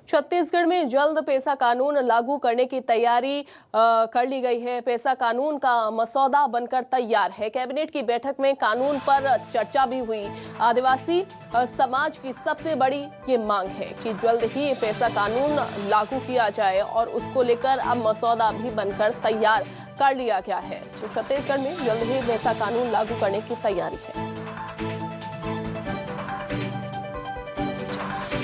छत्तीसगढ़ में जल्द पेसा कानून लागू करने की तैयारी कर ली गई है। पेसा कानून का मसौदा बनकर तैयार है। कैबिनेट की बैठक में कानून पर चर्चा भी हुई। आदिवासी समाज की सबसे बड़ी ये मांग है कि जल्द ही पेसा कानून लागू किया जाए और उसको लेकर अब मसौदा भी बनकर तैयार कर लिया गया है। तो छत्तीसगढ़ में जल्द ही पेसा कानून लागू करने की तैयारी है।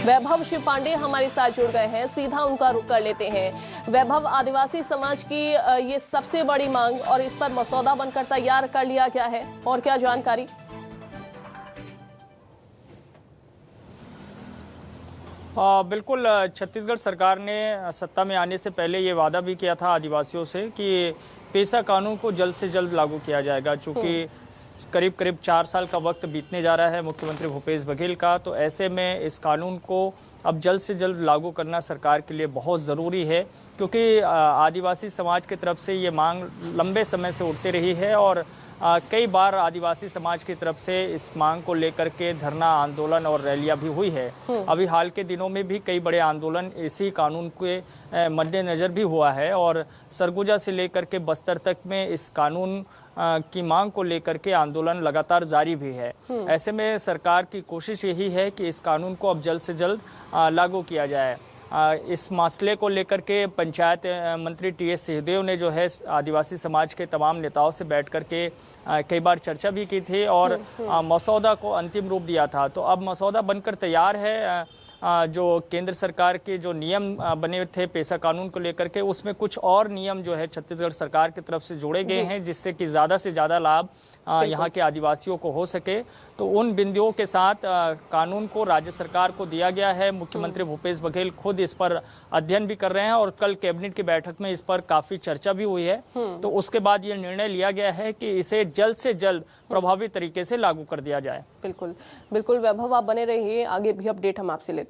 वैभव शिव पांडे हमारे साथ जुड़ गए हैं, सीधा उनका रुख कर लेते हैं। वैभव, आदिवासी समाज की ये सबसे बड़ी मांग और इस पर मसौदा बनकर तैयार कर लिया गया है, और क्या जानकारी? बिल्कुल, छत्तीसगढ़ सरकार ने सत्ता में आने से पहले ये वादा भी किया था आदिवासियों से कि पेसा कानून को जल्द से जल्द लागू किया जाएगा। चूँकि करीब करीब 4 साल का वक्त बीतने जा रहा है मुख्यमंत्री भूपेश बघेल का, तो ऐसे में इस कानून को अब जल्द से जल्द लागू करना सरकार के लिए बहुत ज़रूरी है, क्योंकि आदिवासी समाज की तरफ से ये मांग लंबे समय से उठती रही है और कई बार आदिवासी समाज की तरफ से इस मांग को लेकर के धरना आंदोलन और रैलियां भी हुई है। अभी हाल के दिनों में भी कई बड़े आंदोलन इसी कानून के मद्देनज़र भी हुआ है और सरगुजा से लेकर के बस्तर तक में इस कानून की मांग को लेकर के आंदोलन लगातार जारी भी है। ऐसे में सरकार की कोशिश यही है कि इस कानून को अब जल्द से जल्द लागू किया जाए। इस मसले को लेकर के पंचायत मंत्री टीएस सिंहदेव ने जो है आदिवासी समाज के तमाम नेताओं से बैठ कर के कई बार चर्चा भी की थी और मसौदा को अंतिम रूप दिया था। तो अब मसौदा बनकर तैयार है। जो केंद्र सरकार के जो नियम बने थे पेसा कानून को लेकर के, उसमें कुछ और नियम जो है छत्तीसगढ़ सरकार की तरफ से जोड़े गए हैं, जिससे कि ज़्यादा से ज़्यादा लाभ यहाँ के आदिवासियों को हो सके। तो उन बिंदुओं के साथ कानून को राज्य सरकार को दिया गया है। मुख्यमंत्री भूपेश बघेल खुद इस पर अध्ययन भी कर रहे हैं और कल कैबिनेट की बैठक में इस पर काफ़ी चर्चा भी हुई है। तो उसके बाद ये निर्णय लिया गया है कि इसे जल्द से जल्द प्रभावी तरीके से लागू कर दिया जाए। बिल्कुल बिल्कुल वैभव, आप बने रहिए, आगे भी अपडेट हम आपसे लेते हैं।